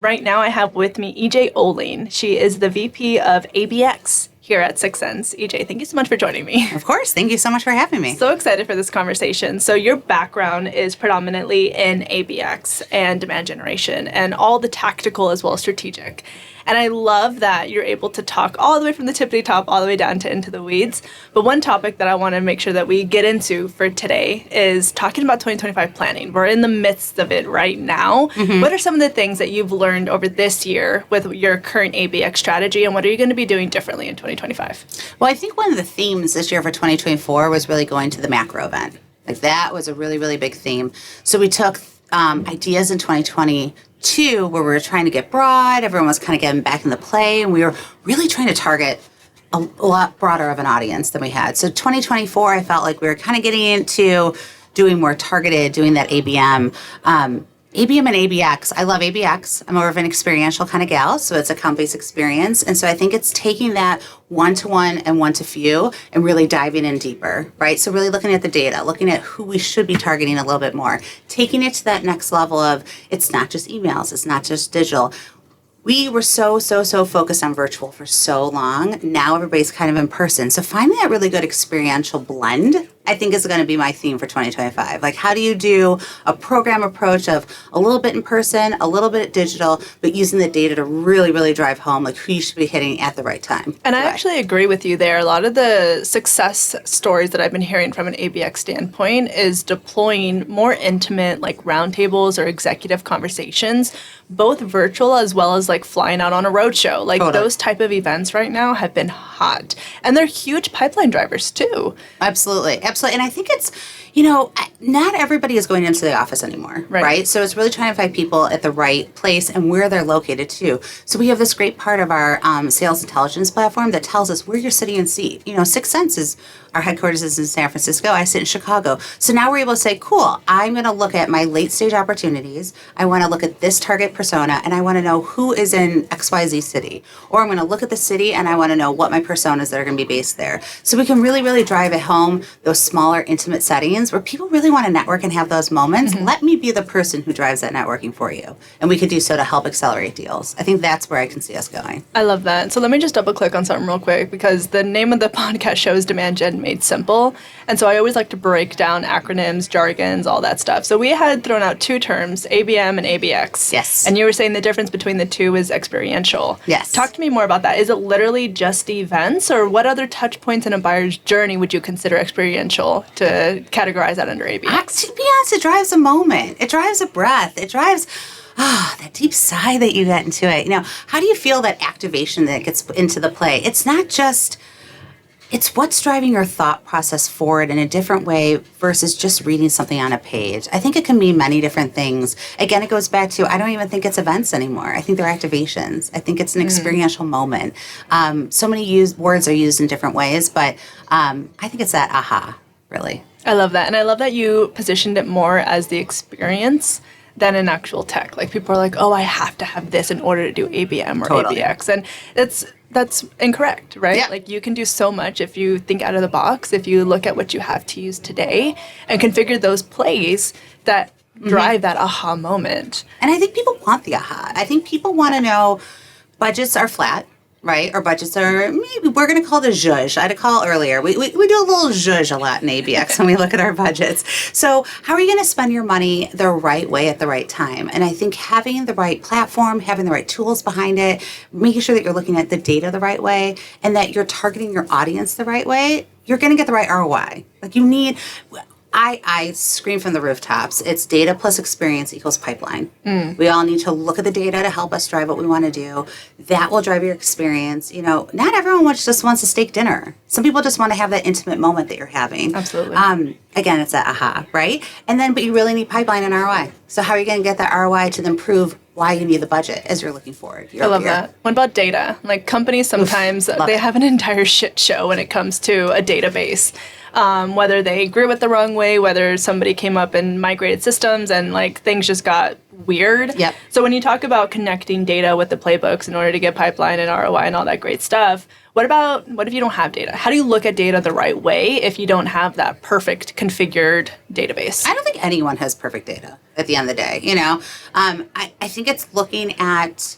Right now I have with me EJ Oelling. She is the VP of ABX here at 6sense. EJ, thank you so much for joining me. Of course. Thank you so much for having me. So excited for this conversation. So your background is predominantly in ABX and demand generation and all the tactical as well as strategic. And I love that you're able to talk all the way from the tippity top all the way down to into the weeds. But one topic that I want to make sure that we get into for today is talking about 2025 planning. We're in the midst of it right now. Mm-hmm. What are some of the things that you've learned over this year with your current ABX strategy, and what are you going to be doing differently in 2025? Well, I think one of the themes this year for 2024 was really going to the macro event. Like that was a really, really big theme. So we took ideas in 2022 where we were trying to get broad, everyone was kind of getting back in the play, and we were really trying to target a lot broader of an audience than we had. So 2024, I felt like we were kind of getting into doing more targeted, doing that ABM. ABM and ABX. I love ABX. I'm more of an experiential kind of gal, so it's account-based experience. And so I think it's taking that one-to-one and one-to-few and really diving in deeper, right? So really looking at the data, looking at who we should be targeting a little bit more, taking it to that next level of it's not just emails, it's not just digital. We were so focused on virtual for so long. Now everybody's kind of in person. So finding that really good experiential blend, I think, is going to be my theme for 2025. Like, how do you do a program approach of a little bit in person, a little bit digital, but using the data to really, really drive home like who you should be hitting at the right time. And I actually agree with you there. A lot of the success stories that I've been hearing from an ABX standpoint is deploying more intimate like roundtables or executive conversations, both virtual as well as like flying out on a roadshow. Like those type of events right now have been hot. And they're huge pipeline drivers too. Absolutely. And I think it's, not everybody is going into the office anymore, right? So it's really trying to find people at the right place and where they're located too. So we have this great part of our sales intelligence platform that tells us where you're sitting in seat. 6sense is, our headquarters is in San Francisco. I sit in Chicago. So now we're able to say, cool, I'm going to look at my late stage opportunities. I want to look at this target persona and I want to know who is in XYZ city. Or I'm going to look at the city and I want to know what my personas that are going to be based there. So we can really, really drive it home, those smaller, intimate settings where people really want to network and have those moments. Mm-hmm. Let me be the person who drives that networking for you. And we could do so to help accelerate deals. I think that's where I can see us going. I love that. So let me just double click on something real quick because the name of the podcast show is Demand Gen Made Simple. And so I always like to break down acronyms, jargons, all that stuff. So we had thrown out two terms, ABM and ABX. Yes. And you were saying the difference between the two is experiential. Yes. Talk to me more about that. Is it literally just events, or what other touch points in a buyer's journey would you consider experiential to categorize that under ABX? To be honest, it drives a moment. It drives a breath. It drives that deep sigh that you get into it. How do you feel that activation that gets into the play? It's not just, it's what's driving your thought process forward in a different way versus just reading something on a page. I think it can mean many different things. Again, it goes back to, I don't even think it's events anymore. I think they're activations. I think it's an experiential moment. So many words are used in different ways, but I think it's that aha, really. I love that. And I love that you positioned it more as the experience than an actual tech. Like people are like, oh, I have to have this in order to do ABM or ABX. And that's incorrect, right? Yeah. Like you can do so much if you think out of the box, if you look at what you have to use today and configure those plays that drive that aha moment. And I think people want the aha. I think people want to know budgets are flat. Right? Our budgets are, maybe we're going to call it zhuzh. I had a call earlier. We do a little zhuzh a lot in ABX when we look at our budgets. So how are you going to spend your money the right way at the right time? And I think having the right platform, having the right tools behind it, making sure that you're looking at the data the right way and that you're targeting your audience the right way, you're going to get the right ROI. Like you need... I scream from the rooftops. It's data plus experience equals pipeline. We all need to look at the data to help us drive what we want to do. That will drive your experience. Not everyone just wants a steak dinner. Some people just want to have that intimate moment that you're having. Absolutely. Again, it's that aha, right? And then, but you really need pipeline and ROI. So how are you going to get that ROI to then prove why you need the budget as you're looking forward? I love that. What about data? Like companies sometimes, they have an entire shit show when it comes to a database. Whether they grew it the wrong way, whether somebody came up and migrated systems and like things just got weird. Yep. So when you talk about connecting data with the playbooks in order to get pipeline and ROI and all that great stuff, what if you don't have data? How do you look at data the right way if you don't have that perfect configured database? I don't think anyone has perfect data at the end of the day. I think it's looking at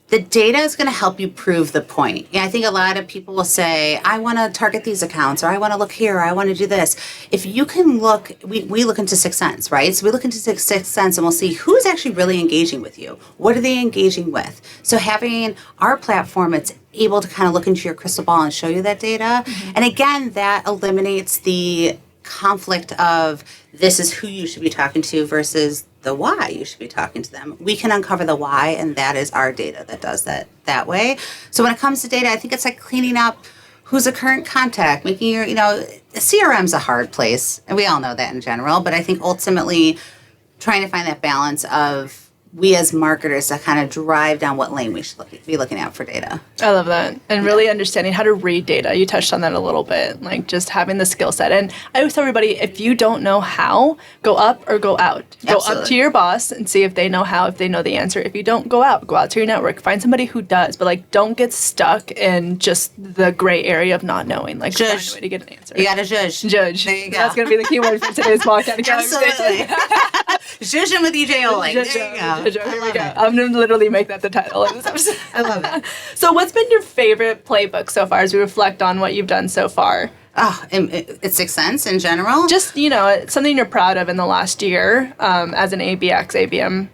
the data is going to help you prove the point. I think a lot of people will say, I want to target these accounts, or I want to look here, or I want to do this. If you can look, we look into 6sense, right? So we look into 6sense and we'll see who's actually really engaging with you. What are they engaging with? So having our platform, it's able to kind of look into your crystal ball and show you that data. Mm-hmm. And again, that eliminates the conflict of this is who you should be talking to versus the why you should be talking to them. We can uncover the why, and that is our data that does that way. So when it comes to data, I think it's like cleaning up who's a current contact, making your, CRM's a hard place, and we all know that in general, but I think ultimately trying to find that balance of we as marketers to kind of drive down what lane we should be looking at for data. I love that. And really understanding how to read data. You touched on that a little bit, like just having the skill set. And I always tell everybody, if you don't know how, go up or go out. Go up to your boss and see if they know how, if they know the answer. If you don't, go out to your network. Find somebody who does. But don't get stuck in just the gray area of not knowing. Find a way to get an answer. You got to zhuzh. Zhuzh. There you go. That's going to be the key word for today's podcast. Absolutely. Zhuzhing with EJ Oelling. There you go. Here we go. I'm going to literally make that the title of this episode. I love it. So what's been your favorite playbook so far as we reflect on what you've done so far? Oh, it's 6sense in general? Just, something you're proud of in the last year as an ABM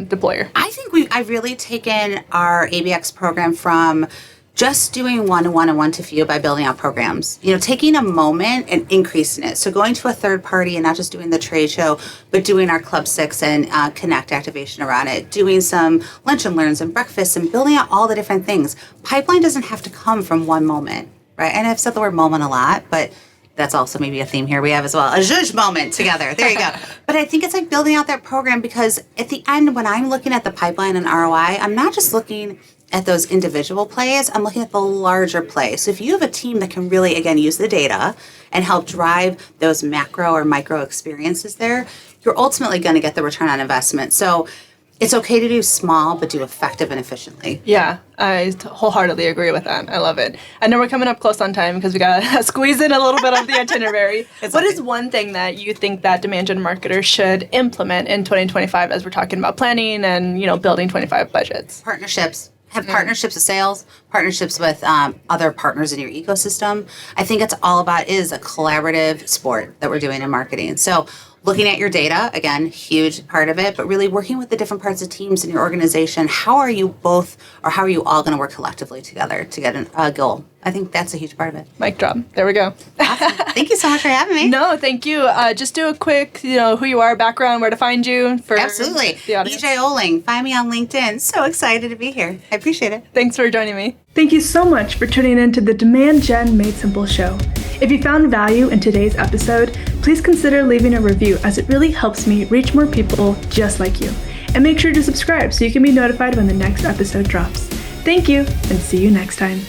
deployer. I think I've really taken our ABX program from just doing one-to-one and one-to-few by building out programs. Taking a moment and increasing it. So going to a third party and not just doing the trade show, but doing our Club 6 and Connect activation around it. Doing some lunch and learns and breakfasts and building out all the different things. Pipeline doesn't have to come from one moment, right? And I've said the word moment a lot, but that's also maybe a theme here we have as well. A zhuzh moment together. There you go. But I think it's like building out that program because at the end, when I'm looking at the pipeline and ROI, I'm not just looking at those individual plays, I'm looking at the larger play. So if you have a team that can really, again, use the data and help drive those macro or micro experiences there, you're ultimately going to get the return on investment. So it's okay to do small, but do effective and efficiently. Yeah, I wholeheartedly agree with that. I love it. I know we're coming up close on time because we got to squeeze in a little bit of the itinerary. What is one thing that you think that demand gen marketers should implement in 2025 as we're talking about planning and, building 25 budgets? Partnerships. Have partnerships with sales, partnerships with other partners in your ecosystem. I think it's all about is a collaborative sport that we're doing in marketing. So looking at your data, again, huge part of it, but really working with the different parts of teams in your organization. How are you both or how are you all going to work collectively together to get a goal? I think that's a huge part of it. Mic drop. There we go. Awesome. Thank you so much for having me. No, thank you. Just do a quick, who you are, background, where to find you. Absolutely. EJ Oelling. Find me on LinkedIn. So excited to be here. I appreciate it. Thanks for joining me. Thank you so much for tuning in to the Demand Gen Made Simple show. If you found value in today's episode, please consider leaving a review as it really helps me reach more people just like you. And make sure to subscribe so you can be notified when the next episode drops. Thank you, and see you next time.